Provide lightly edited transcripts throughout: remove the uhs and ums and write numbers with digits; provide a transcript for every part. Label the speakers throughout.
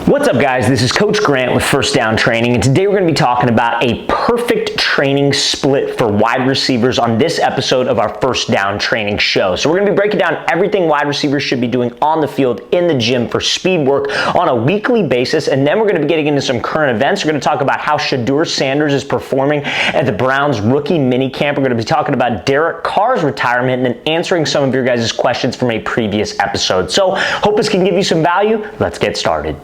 Speaker 1: What's up, guys? This is Coach Grant with First Down Training, and today we're going to be talking about a perfect training split for wide receivers on this episode of our First Down Training show. So we're going to be breaking down everything wide receivers should be doing on the field, in the gym for speed work on a weekly basis, and then we're going to be getting into some current events. We're going to talk about how Shadeur Sanders is performing at the Browns rookie minicamp. We're going to be talking about Carr's retirement and then answering some of your guys' questions from a previous episode. So hope this can give you some value. Let's get started.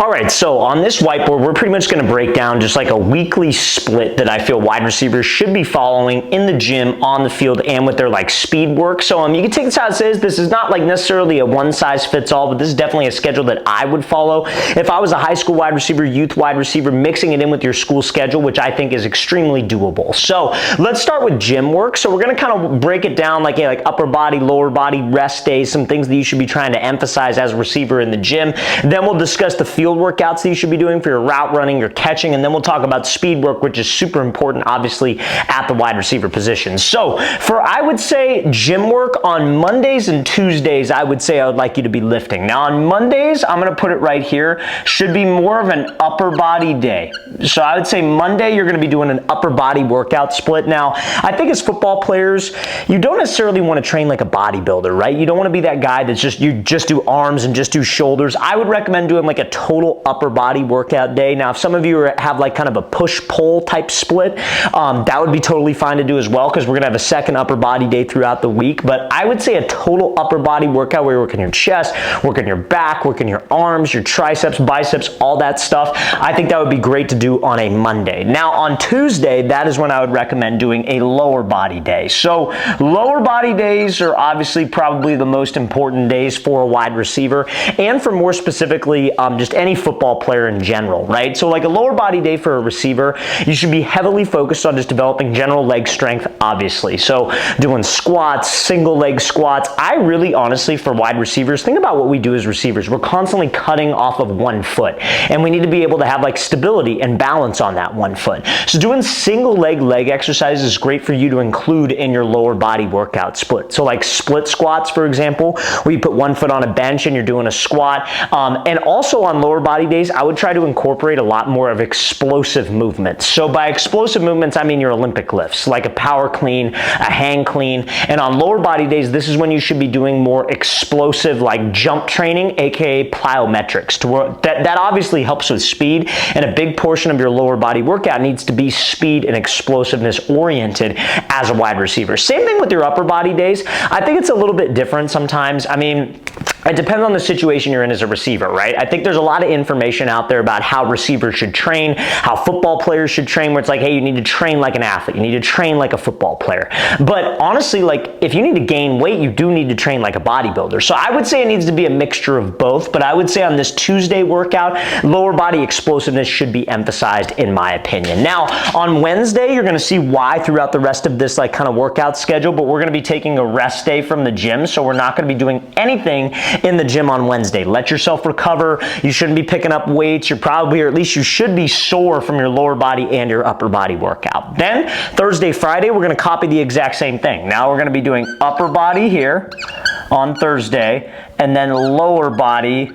Speaker 1: All right, so on this whiteboard, we're pretty much going to break down just like a weekly split that I feel wide receivers should be following in the gym, on the field, and with their like speed work. So you can take this how it says. This is not like necessarily a one-size-fits-all, but this is definitely a schedule that I would follow if I was a high school wide receiver, youth wide receiver, mixing it in with your school schedule, which I think is extremely doable. So let's start with gym work. So we're going to kind of break it down like upper body, lower body, rest days, some things that you should be trying to emphasize as a receiver in the gym. Then we'll discuss the field workouts that you should be doing for your route running, your catching, and then we'll talk about speed work, which is super important, obviously, at the wide receiver position. So for, I would say, gym work on Mondays and Tuesdays, I would say I would like you to be lifting. Now on Mondays, I'm going to put it right here, should be more of an upper body day. So I would say Monday, you're going to be doing an upper body workout split. Now, I think as football players, you don't necessarily want to train like a bodybuilder, right? You don't want to be that guy that's you just do arms and just do shoulders. I would recommend doing like a total upper body workout day. Now, if some of you have like kind of a push-pull type split, that would be totally fine to do as well, because we're going to have a second upper body day throughout the week. But I would say a total upper body workout where you're working your chest, working your back, working your arms, your triceps, biceps, all that stuff. I think that would be great to do on a Monday. Now, on Tuesday, that is when I would recommend doing a lower body day. So lower body days are obviously probably the most important days for a wide receiver, and for more specifically, just any football player in general, right? So like a lower body day for a receiver, you should be heavily focused on just developing general leg strength, obviously. So doing squats, single leg squats. I really honestly, for wide receivers, think about what we do as receivers. We're constantly cutting off of one foot, and we need to be able to have like stability and balance on that one foot. So doing single leg exercises is great for you to include in your lower body workout split. So like split squats, for example, where you put one foot on a bench and you're doing a squat. And also on lower body days, I would try to incorporate a lot more of explosive movements. So by explosive movements, I mean your Olympic lifts, like a power clean, a hang clean. And on lower body days, this is when you should be doing more explosive like jump training, aka plyometrics. That obviously helps with speed, and a big portion of your lower body workout needs to be speed and explosiveness oriented as a wide receiver. Same thing with your upper body days. I think it's a little bit different sometimes. I mean, it depends on the situation you're in as a receiver, right? I think there's a lot of information out there about how receivers should train, how football players should train, where it's like, hey, you need to train like an athlete. You need to train like a football player. But honestly, like if you need to gain weight, you do need to train like a bodybuilder. So I would say it needs to be a mixture of both, but I would say on this Tuesday workout, lower body explosiveness should be emphasized in my opinion. Now, on Wednesday, you're gonna see why throughout the rest of this like kind of workout schedule, but we're gonna be taking a rest day from the gym, so we're not gonna be doing anything in the gym on Wednesday. Let yourself recover. You shouldn't be picking up weights. You're probably, or at least you should be sore from your lower body and your upper body workout. Then Thursday, Friday, we're going to copy the exact same thing. Now we're going to be doing upper body here on Thursday, and then lower body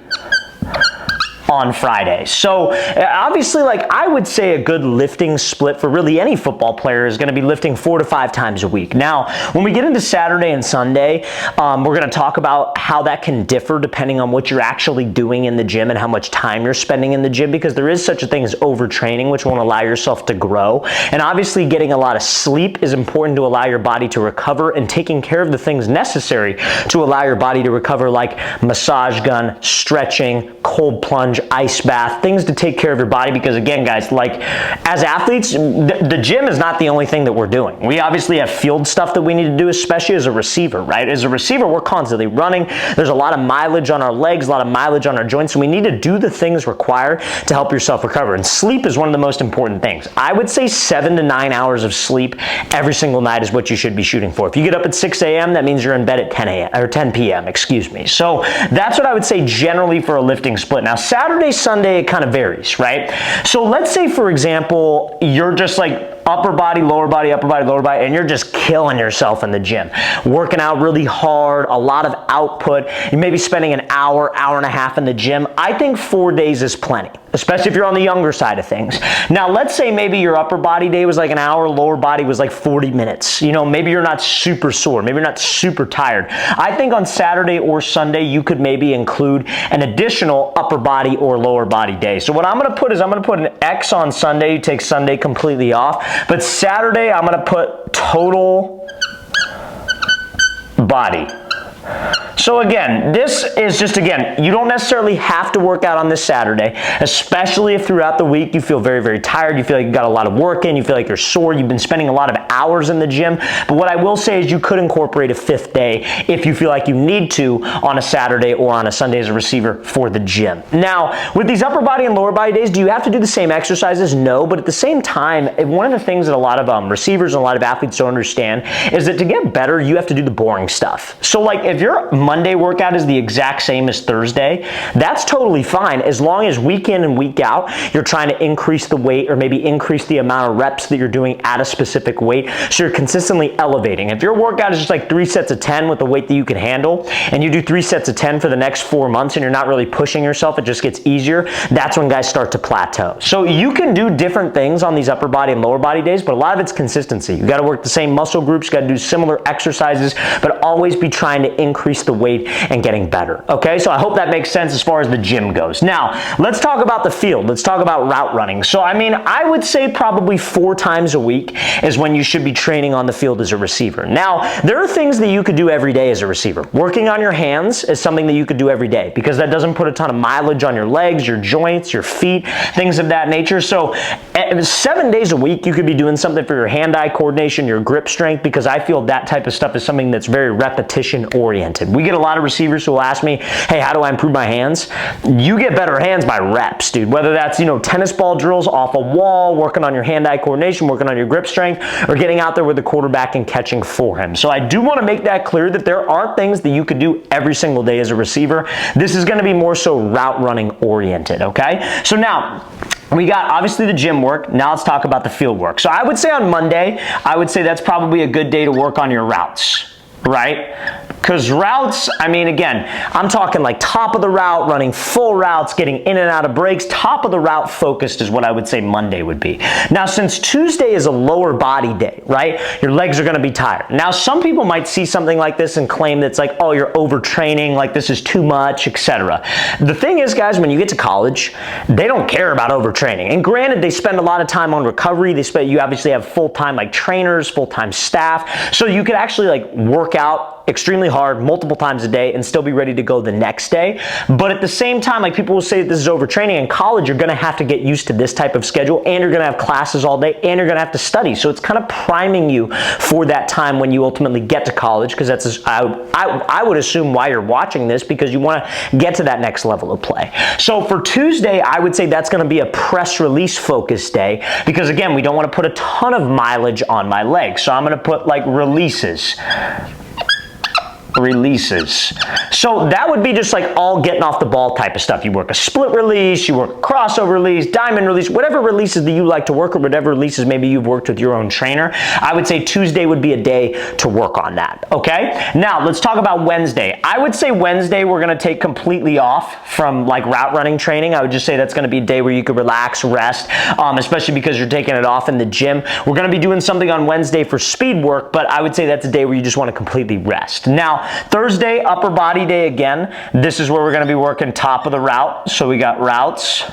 Speaker 1: on Friday. So obviously, like I would say a good lifting split for really any football player is going to be lifting 4 to 5 times a week. Now, when we get into Saturday and Sunday, we're going to talk about how that can differ depending on what you're actually doing in the gym and how much time you're spending in the gym, because there is such a thing as overtraining, which won't allow yourself to grow. And obviously getting a lot of sleep is important to allow your body to recover, and taking care of the things necessary to allow your body to recover, like massage gun, stretching, cold plunge, ice bath, things to take care of your body. Because again, guys, like as athletes, the gym is not the only thing that we're doing. We obviously have field stuff that we need to do, especially as a receiver, right? As a receiver, we're constantly running. There's a lot of mileage on our legs, a lot of mileage on our joints, and we need to do the things required to help yourself recover. And sleep is one of the most important things. I would say 7 to 9 hours of sleep every single night is what you should be shooting for. If you get up at 6 a.m., that means you're in bed at 10 a.m. or 10 p.m., excuse me. So that's what I would say generally for a lifting split. Now, Saturday, Sunday, it kind of varies, right? So let's say, for example, you're just like upper body, lower body, and you're just killing yourself in the gym. Working out really hard, a lot of output. You may be spending an hour, hour and a half in the gym. I think 4 days is plenty, especially if you're on the younger side of things. Now, let's say maybe your upper body day was like an hour, lower body was like 40 minutes. You know, maybe you're not super sore, maybe you're not super tired. I think on Saturday or Sunday, you could maybe include an additional upper body or lower body day. So what I'm gonna put is I'm gonna put an X on Sunday. You take Sunday completely off. But Saturday, I'm gonna put total body. So again, this is just, again, you don't necessarily have to work out on this Saturday, especially if throughout the week you feel very, very tired, you feel like you got a lot of work in, you feel like you're sore, you've been spending a lot of hours in the gym. But what I will say is you could incorporate a 5th day if you feel like you need to on a Saturday or on a Sunday as a receiver for the gym. Now, with these upper body and lower body days, do you have to do the same exercises? No, but at the same time, one of the things that a lot of receivers and a lot of athletes don't understand is that to get better, you have to do the boring stuff. So like if your Monday workout is the exact same as Thursday, that's totally fine as long as week in and week out, you're trying to increase the weight or maybe increase the amount of reps that you're doing at a specific weight, so you're consistently elevating. If your workout is just like 3 sets of 10 with the weight that you can handle, and you do 3 sets of 10 for the next 4 months and you're not really pushing yourself, it just gets easier, that's when guys start to plateau. So you can do different things on these upper body and lower body days, but a lot of it's consistency. You gotta work the same muscle groups, you gotta do similar exercises, but always be trying to increase the weight and getting better, okay? So I hope that makes sense as far as the gym goes. Now, let's talk about the field. Let's talk about route running. So, I mean, I would say probably 4 times a week is when you should be training on the field as a receiver. Now, there are things that you could do every day as a receiver. Working on your hands is something that you could do every day because that doesn't put a ton of mileage on your legs, your joints, your feet, things of that nature. So, 7 days a week, you could be doing something for your hand-eye coordination, your grip strength, because I feel that type of stuff is something that's very repetition-oriented. We get a lot of receivers who will ask me, hey, how do I improve my hands? You get better hands by reps, dude. Whether that's, you know, tennis ball drills off a wall, working on your hand-eye coordination, working on your grip strength, or getting out there with the quarterback and catching for him. So I do want to make that clear that there are things that you could do every single day as a receiver. This is going to be more so route running oriented, okay? So now, we got obviously the gym work. Now let's talk about the field work. So I would say on Monday, I would say that's probably a good day to work on your routes, right? Because routes, I mean, again, I'm talking like top of the route, running full routes, getting in and out of breaks. Top of the route focused is what I would say Monday would be. Now, since Tuesday is a lower body day, right, your legs are going to be tired. Now, some people might see something like this and claim that it's like, oh, you're overtraining, like this is too much, etc. The thing is, guys, when you get to college, they don't care about overtraining. And granted, they spend a lot of time on recovery. You obviously have full-time like trainers, full-time staff, so you could actually like work out extremely hard multiple times a day and still be ready to go the next day. But at the same time, like people will say that this is overtraining. In college, you're going to have to get used to this type of schedule, and you're going to have classes all day, and you're going to have to study. So it's kind of priming you for that time when you ultimately get to college, because that's, I would assume, why you're watching this, because you want to get to that next level of play. So for Tuesday, I would say that's going to be a press release focused day, because again, we don't want to put a ton of mileage on my legs. So I'm going to put like releases. So that would be just like all getting off the ball type of stuff. You work a split release, you work a crossover release, diamond release, whatever releases that you like to work, or whatever releases maybe you've worked with your own trainer. I would say Tuesday would be a day to work on that, okay? Now, let's talk about Wednesday. I would say Wednesday we're going to take completely off from like route running training. I would just say that's going to be a day where you could relax, rest, especially because you're taking it off in the gym. We're going to be doing something on Wednesday for speed work, but I would say that's a day where you just want to completely rest. Now, Thursday, upper body day again. This is where we're going to be working top of the route. So we got routes.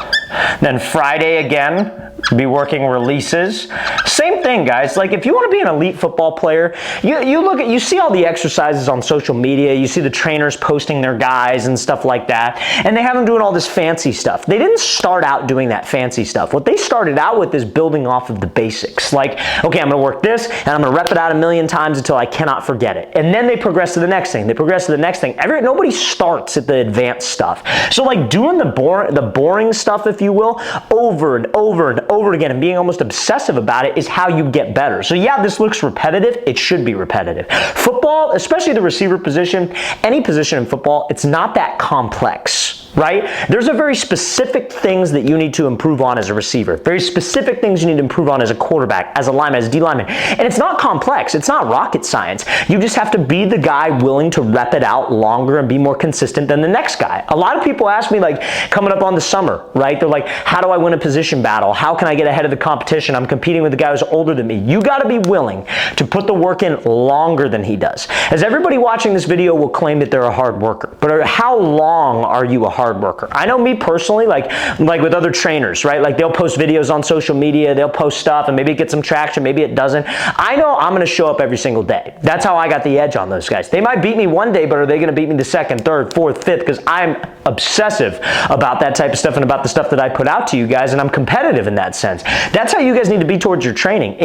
Speaker 1: Then Friday again, be working releases. Same thing, guys. Like if you want to be an elite football player, you see all the exercises on social media. You see the trainers posting their guys and stuff like that, and they have them doing all this fancy stuff. They didn't start out doing that fancy stuff. What they started out with is building off of the basics. Like, okay, I'm going to work this, and I'm going to rep it out 1,000,000 times until I cannot forget it. And then they progress to the next thing. They progress to the next thing. Nobody starts at the advanced stuff. So like doing the boring stuff, if you will, over and over and over again, and being almost obsessive about it is how you get better. So yeah, this looks repetitive. It should be repetitive. Football, especially the receiver position, any position in football, it's not that complex. right? There's a very specific things that you need to improve on as a receiver, very specific things you need to improve on as a quarterback, as a lineman, as a D lineman. And it's not complex. It's not rocket science. You just have to be the guy willing to rep it out longer and be more consistent than the next guy. A lot of people ask me, like, coming up on the summer, right? They're like, how do I win a position battle? How can I get ahead of the competition? I'm competing with the guy who's older than me. You got to be willing to put the work in longer than he does. As everybody watching this video will claim that they're a hard worker, but how long are you a hard worker? I know me personally, like with other trainers, right? Like, they'll post videos on social media, they'll post stuff, and maybe it gets some traction, maybe it doesn't. I know I'm going to show up every single day. That's how I got the edge on those guys. They might beat me one day, but are they going to beat me the second, third, fourth, fifth? Because I'm obsessive about that type of stuff and about the stuff that I put out to you guys, and I'm competitive in that sense. That's how you guys need to be towards your training.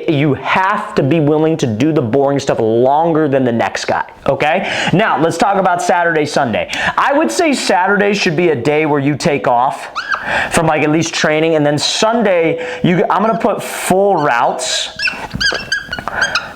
Speaker 1: You have to be willing to do the boring stuff longer than the next guy, okay? Now, let's talk about Saturday, Sunday. I would say Saturday should be a day where you take off from, like, at least training, and then Sunday, I'm going to put full routes,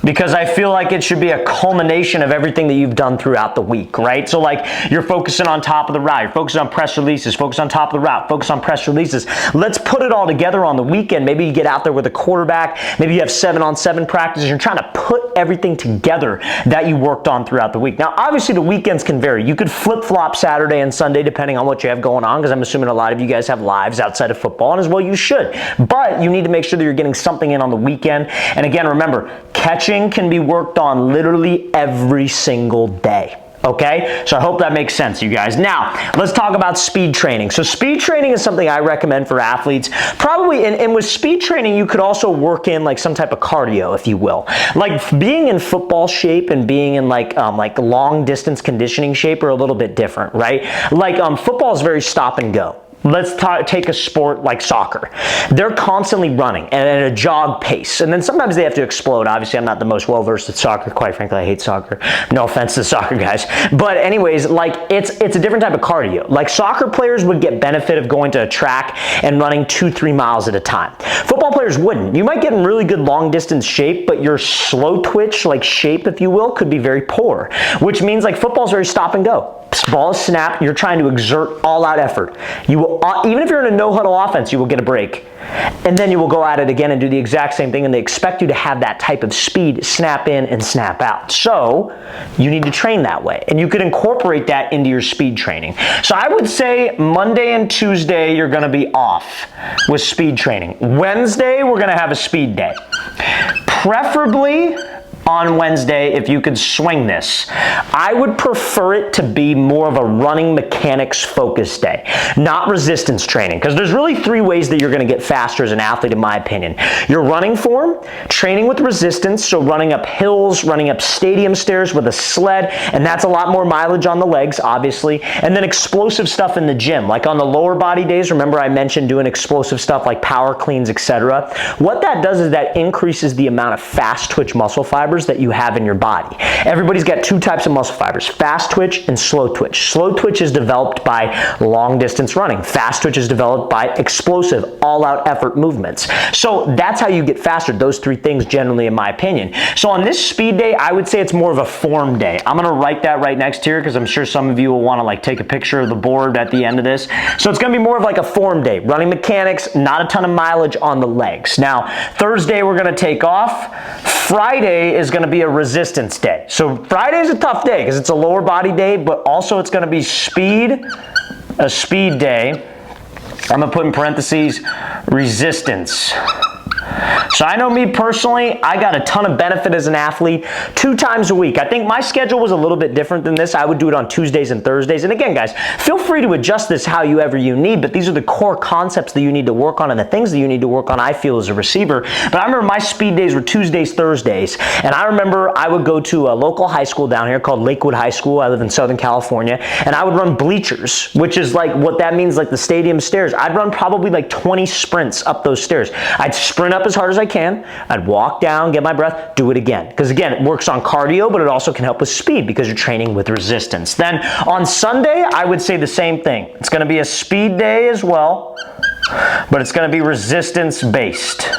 Speaker 1: because I feel like it should be a culmination of everything that you've done throughout the week, right? So, like, you're focusing on top of the route, you're focusing on press releases, focus on top of the route, focus on press releases. Let's put it all together on the weekend. Maybe you get out there with a quarterback, maybe you have 7-on-7 practices, you're trying to put everything together that you worked on throughout the week. Now, obviously, the weekends can vary. You could flip-flop Saturday and Sunday depending on what you have going on, because I'm assuming a lot of you guys have lives outside of football, and as well you should. But you need to make sure that you're getting something in on the weekend. And again, remember, catching can be worked on literally every single day. Okay, so I hope that makes sense, you guys. Now, let's talk about speed training. So speed training is something I recommend for athletes. Probably, and with speed training, you could also work in like some type of cardio, if you will. Like, being in football shape and being in like long distance conditioning shape are a little bit different, right? Like, football is very stop and go. Let's take a sport like soccer. They're constantly running and at a jog pace. And then sometimes they have to explode. Obviously, I'm not the most well-versed at soccer. Quite frankly, I hate soccer. No offense to soccer guys. But anyways, like, it's a different type of cardio. Like, soccer players would get benefit of going to a track and running 2-3 miles at a time. Football players wouldn't. You might get in really good long distance shape, but your slow twitch, like shape, if you will, could be very poor. Which means, like, football's very stop and go. Ball is snapped, you're trying to exert all out effort. You will, even if you're in a no-huddle offense, you will get a break. And then you will go at it again and do the exact same thing, and they expect you to have that type of speed, snap in and snap out. So you need to train that way, and you could incorporate that into your speed training. So I would say Monday and Tuesday you're going to be off with speed training. Wednesday we're going to have a speed day. Preferably on Wednesday, if you could swing this, I would prefer it to be more of a running mechanics focused day, not resistance training, because there's really 3 ways that you're going to get faster as an athlete, in my opinion. Your running form, training with resistance, so running up hills, running up stadium stairs with a sled, and that's a lot more mileage on the legs, obviously, and then explosive stuff in the gym, like on the lower body days. Remember I mentioned doing explosive stuff like power cleans, etc. What that does is that increases the amount of fast twitch muscle fibers that you have in your body. Everybody's got 2 types of muscle fibers, fast twitch and slow twitch. Slow twitch is developed by long distance running. Fast twitch is developed by explosive, all-out effort movements. So that's how you get faster, those 3 things generally, in my opinion. So on this speed day, I would say it's more of a form day. I'm gonna write that right next here, because I'm sure some of you will wanna like take a picture of the board at the end of this. So it's gonna be more of like a form day. Running mechanics, not a ton of mileage on the legs. Now, Thursday we're gonna take off. Friday is going to be a resistance day. So Friday is a tough day because it's a lower body day, but also it's going to be a speed day. I'm going to put in parentheses resistance. So I know me personally, I got a ton of benefit as an athlete 2 times a week. I think my schedule was a little bit different than this. I would do it on Tuesdays and Thursdays. And again, guys, feel free to adjust this however you need, but these are the core concepts that you need to work on and the things that you need to work on, I feel, as a receiver. But I remember my speed days were Tuesdays, Thursdays. And I remember I would go to a local high school down here called Lakewood High School. I live in Southern California. And I would run bleachers, which is like what that means, like the stadium stairs. I'd run probably like 20 sprints up those stairs. I'd sprint up as hard as I can. I'd walk down, get my breath, do it again. Because again, it works on cardio, but it also can help with speed because you're training with resistance. Then on Sunday, I would say the same thing. It's going to be a speed day as well, but it's going to be resistance based.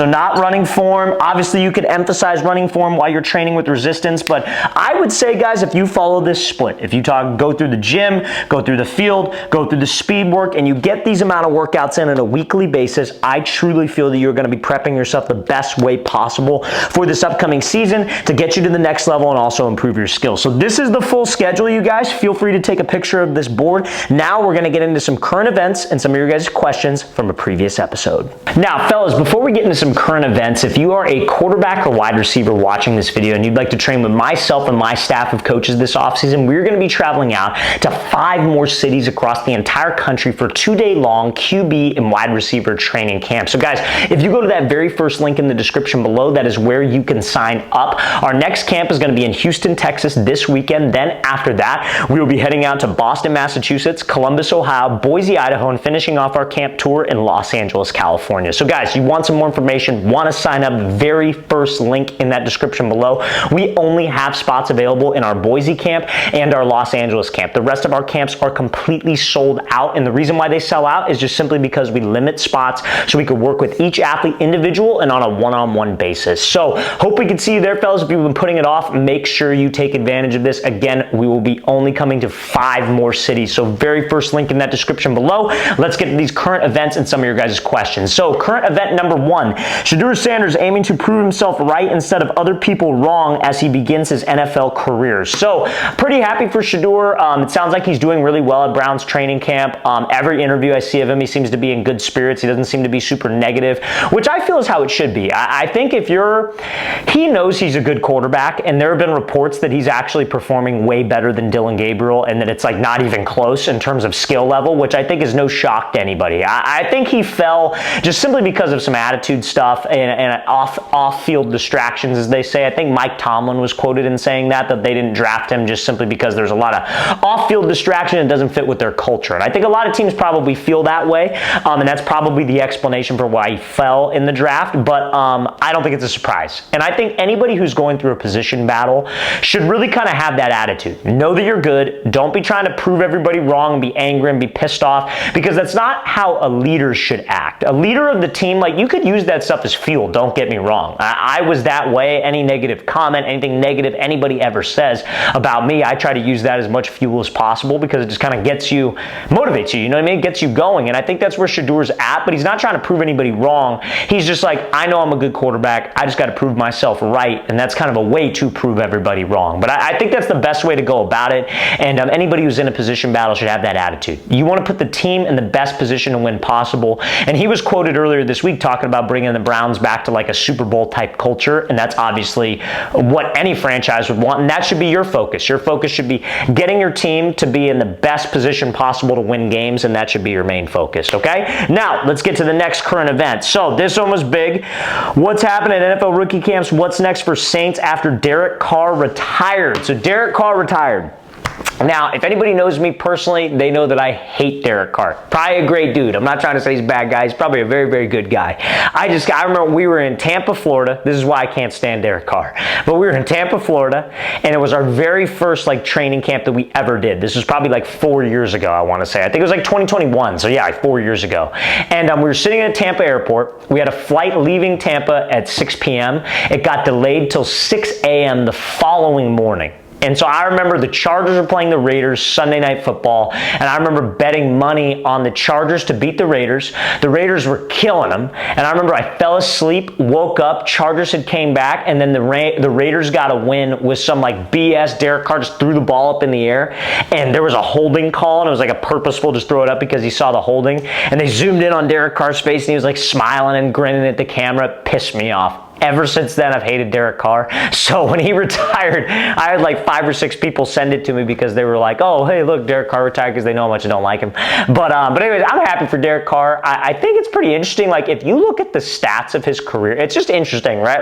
Speaker 1: So not running form. Obviously, you could emphasize running form while you're training with resistance, but I would say, guys, if you follow this split, if you go through the gym, go through the field, go through the speed work, and you get these amount of workouts in on a weekly basis, I truly feel that you're going to be prepping yourself the best way possible for this upcoming season to get you to the next level and also improve your skills. So this is the full schedule, you guys. Feel free to take a picture of this board. Now we're going to get into some current events and some of your guys' questions from a previous episode. Now, fellas, before we get into some current events, if you are a quarterback or wide receiver watching this video and you'd like to train with myself and my staff of coaches this offseason, we're going to be traveling out to 5 more cities across the entire country for 2-day-long QB and wide receiver training camp. So guys, if you go to that very first link in the description below, that is where you can sign up. Our next camp is going to be in Houston, Texas this weekend. Then after that, we will be heading out to Boston, Massachusetts, Columbus, Ohio, Boise, Idaho, and finishing off our camp tour in Los Angeles, California. So guys, you want some more information, want to sign up, very first link in that description below. We only have spots available in our Boise camp and our Los Angeles camp. The rest of our camps are completely sold out, and the reason why they sell out is just simply because we limit spots so we can work with each athlete individual and on a one-on-one basis. So hope we can see you there, fellas. If you've been putting it off, make sure you take advantage of this. Again, we will be only coming to 5 more cities. So very first link in that description below. Let's get to these current events and some of your guys' questions. So current event number 1, Shadeur Sanders aiming to prove himself right instead of other people wrong as he begins his NFL career. So pretty happy for Shadeur. It sounds like he's doing really well at Browns training camp. Every interview I see of him, he seems to be in good spirits. He doesn't seem to be super negative, which I feel is how it should be. I think he knows he's a good quarterback, and there have been reports that he's actually performing way better than Dylan Gabriel, and that it's like not even close in terms of skill level, which I think is no shock to anybody. I think he fell just simply because of some attitude stuff and off-field distractions, as they say. I think Mike Tomlin was quoted in saying that they didn't draft him just simply because there's a lot of off-field distraction and doesn't fit with their culture. And I think a lot of teams probably feel that way, and that's probably the explanation for why he fell in the draft, but I don't think it's a surprise. And I think anybody who's going through a position battle should really kind of have that attitude. Know that you're good. Don't be trying to prove everybody wrong and be angry and be pissed off, because that's not how a leader should act. A leader of the team, like, you could use that stuff as fuel, don't get me wrong. I was that way. Any negative comment, anything negative anybody ever says about me, I try to use that as much fuel as possible, because it just kind of motivates you, you know what I mean? It gets you going, and I think that's where Shadeur's at, but he's not trying to prove anybody wrong. He's just like, I know I'm a good quarterback. I just got to prove myself right, and that's kind of a way to prove everybody wrong. But I think that's the best way to go about it, and anybody who's in a position battle should have that attitude. You want to put the team in the best position to win possible, and he was quoted earlier this week talking about bringing the Browns back to like a Super Bowl type culture, and that's obviously what any franchise would want, and that should be your focus. Your focus should be getting your team to be in the best position possible to win games, and that should be your main focus, okay? Now, let's get to the next current event. So, this one was big. What's happening at NFL rookie camps? What's next for Saints after Derek Carr retired? So, Derek Carr retired. Now, if anybody knows me personally, they know that I hate Derek Carr. Probably a great dude. I'm not trying to say he's a bad guy. He's probably a very, very good guy. I remember we were in Tampa, Florida. This is why I can't stand Derek Carr. But we were in Tampa, Florida, and it was our very first training camp that we ever did. This was probably like 4 years ago, I want to say. I think it was like 2021. So yeah, like 4 years ago. And we were sitting at Tampa airport. We had a flight leaving Tampa at 6 p.m. It got delayed till 6 a.m. the following morning. And so I remember the Chargers were playing the Raiders Sunday Night Football, and I remember betting money on the Chargers to beat the Raiders. The Raiders were killing them, and I remember I fell asleep, woke up, Chargers had came back, and then the Raiders got a win with some BS. Derek Carr just threw the ball up in the air, and there was a holding call, and it was like a purposeful just throw it up because he saw the holding, and they zoomed in on Derek Carr's face, and he was smiling and grinning at the camera. It pissed me off. Ever since then, I've hated Derek Carr. So when he retired, I had 5 or 6 people send it to me because they were like, oh, hey, look, Derek Carr retired, because they know how much I don't like him. But anyways, I'm happy for Derek Carr. I think it's pretty interesting. If you look at the stats of his career, it's just interesting, right?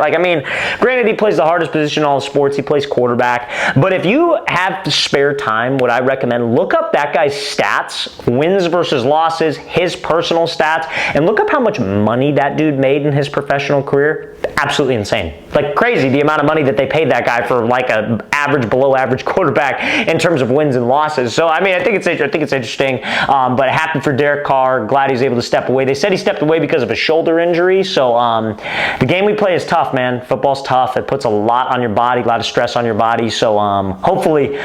Speaker 1: Granted, he plays the hardest position in all sports. He plays quarterback. But if you have spare time, what I recommend, look up that guy's stats, wins versus losses, his personal stats, and look up how much money that dude made in his professional career. absolutely insane. Like crazy, the amount of money that they paid that guy for like a average, below average quarterback in terms of wins and losses. So, I mean, I think it's interesting, but it happened for Derek Carr. Glad he's able to step away. They said he stepped away because of a shoulder injury. So, the game we play is tough, man. Football's tough. It puts a lot on your body, a lot of stress on your body. So, hopefully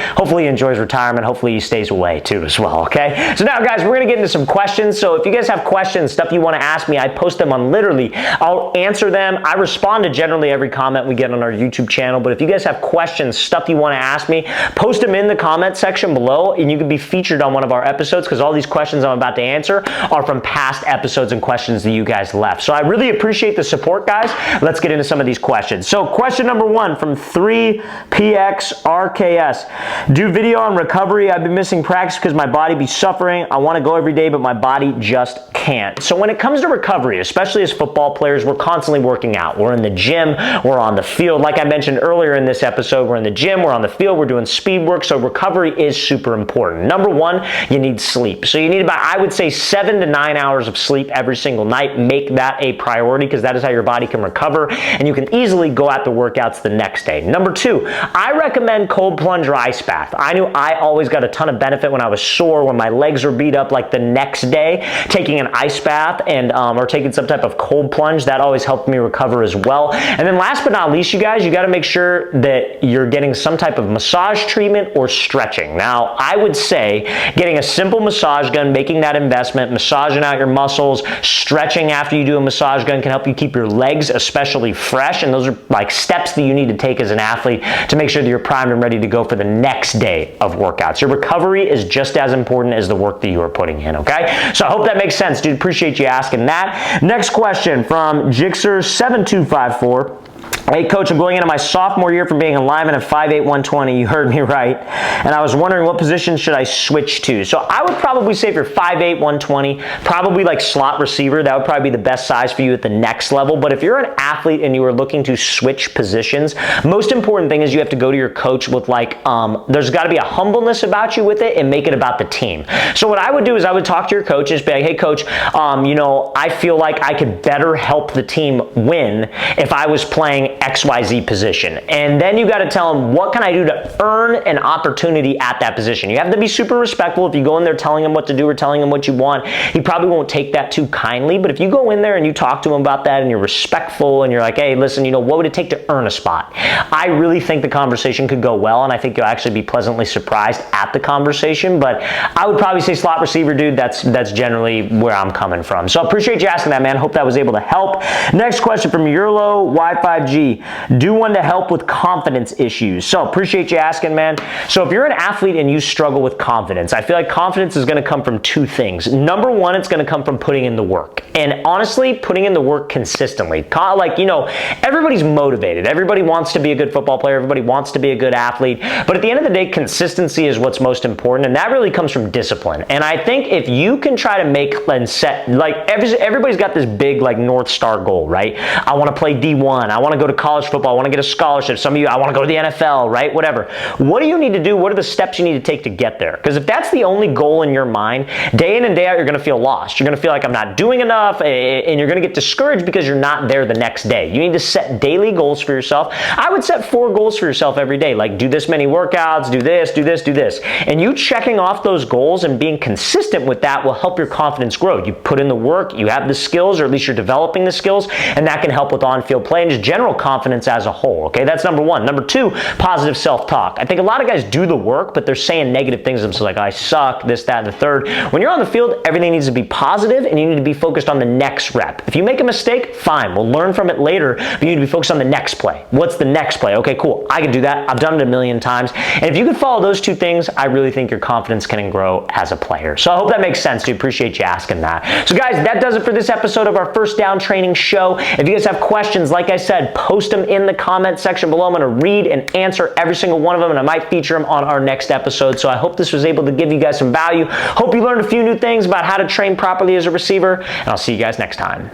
Speaker 1: he enjoys retirement. Hopefully he stays away too as well, okay? So now, guys, we're going to get into some questions. So if you guys have questions, stuff you want to ask me, I post them on Literally. I'll answer them. I respond to generally every comment we get on our YouTube channel, but if you guys have questions, stuff you want to ask me, post them in the comment section below, and you can be featured on one of our episodes, because all these questions I'm about to answer are from past episodes and questions that you guys left. So I really appreciate the support, guys. Let's get into some of these questions. So question number 1 from 3PXRKS. Do video on recovery. I've been missing practice because my body be suffering. I want to go every day, but my body just can't. So when it comes to recovery, especially as football players, we're constantly working out. We're in the gym, we're on the field. Like I mentioned earlier in this episode, we're in the gym, we're on the field, we're doing speed work, so recovery is super important. Number 1, you need sleep. So you need about, I would say, 7 to 9 hours of sleep every single night. Make that a priority, because that is how your body can recover, and you can easily go at the workouts the next day. Number 2, I recommend cold plunge or ice bath. I knew I always got a ton of benefit when I was sore, when my legs were beat up, like the next day, taking an ice bath and or taking some type of cold plunge. That always helped me recover as well. And then last but not least, you guys, you got to make sure that you're getting some type of massage treatment or stretching. Now, I would say getting a simple massage gun, making that investment, massaging out your muscles, stretching after you do a massage gun can help you keep your legs especially fresh, and those are like steps that you need to take as an athlete to make sure that you're primed and ready to go for the next day of workouts. Your recovery is just as important as the work that you are putting in, okay? So I hope that makes sense, dude. Appreciate you asking that. Next question from Jixer7254. Hey, Coach, I'm going into my sophomore year from being a lineman at 5'8", 120. You heard me right. And I was wondering what position should I switch to. So I would probably say if you're 5'8", 120, probably like slot receiver. That would probably be the best size for you at the next level. But if you're an athlete and you are looking to switch positions, most important thing is you have to go to your coach with like, there's got to be a humbleness about you with it and make it about the team. So what I would do is I would talk to your coach and just be like, hey, Coach, you know, I feel like I could better help the team win if I was playing XYZ position. And then you got to tell him, what can I do to earn an opportunity at that position? You have to be super respectful. If you go in there telling him what to do or telling him what you want, he probably won't take that too kindly. But if you go in there and you talk to him about that and you're respectful and you're like, hey, listen, you know, what would it take to earn a spot? I really think the conversation could go well, and I think you'll actually be pleasantly surprised at the conversation. But I would probably say slot receiver, dude. That's generally where I'm coming from. So I appreciate you asking that, man. Hope that was able to help. Next question from Yurlo Y5G. Do one to help with confidence issues. So appreciate you asking, man. So if you're an athlete and you struggle with confidence, I feel like confidence is going to come from 2 things. Number 1, it's going to come from putting in the work. And honestly, putting in the work consistently. Like, you know, everybody's motivated. Everybody wants to be a good football player. Everybody wants to be a good athlete. But at the end of the day, consistency is what's most important. And that really comes from discipline. And I think if you can try to make and set, like everybody's got this big like North Star goal, right? I want to play D1. I want to go to college football. I want to get a scholarship. Some of you, I want to go to the NFL, right? Whatever. What do you need to do? What are the steps you need to take to get there? Because if that's the only goal in your mind, day in and day out, you're going to feel lost. You're going to feel like I'm not doing enough, and you're going to get discouraged because you're not there the next day. You need to set daily goals for yourself. I would set 4 goals for yourself every day, like do this many workouts, do this, do this, do this. And you checking off those goals and being consistent with that will help your confidence grow. You put in the work, you have the skills, or at least you're developing the skills, and that can help with on-field play and just general confidence as a whole, okay? That's number 1. Number 2, positive self-talk. I think a lot of guys do the work, but they're saying negative things to themselves, like, I suck, this, that, and the third. When you're on the field, everything needs to be positive, and you need to be focused on the next rep. If you make a mistake, fine, we'll learn from it later, but you need to be focused on the next play. What's the next play? Okay, cool, I can do that. I've done it a million times. And if you can follow those 2 things, I really think your confidence can grow as a player. So I hope that makes sense, dude. Appreciate you asking that. So guys, that does it for this episode of our First Down Training Show. If you guys have questions, like I said, post them in the comment section below. I'm going to read and answer every single one of them, and I might feature them on our next episode. So I hope this was able to give you guys some value. Hope you learned a few new things about how to train properly as a receiver, and I'll see you guys next time.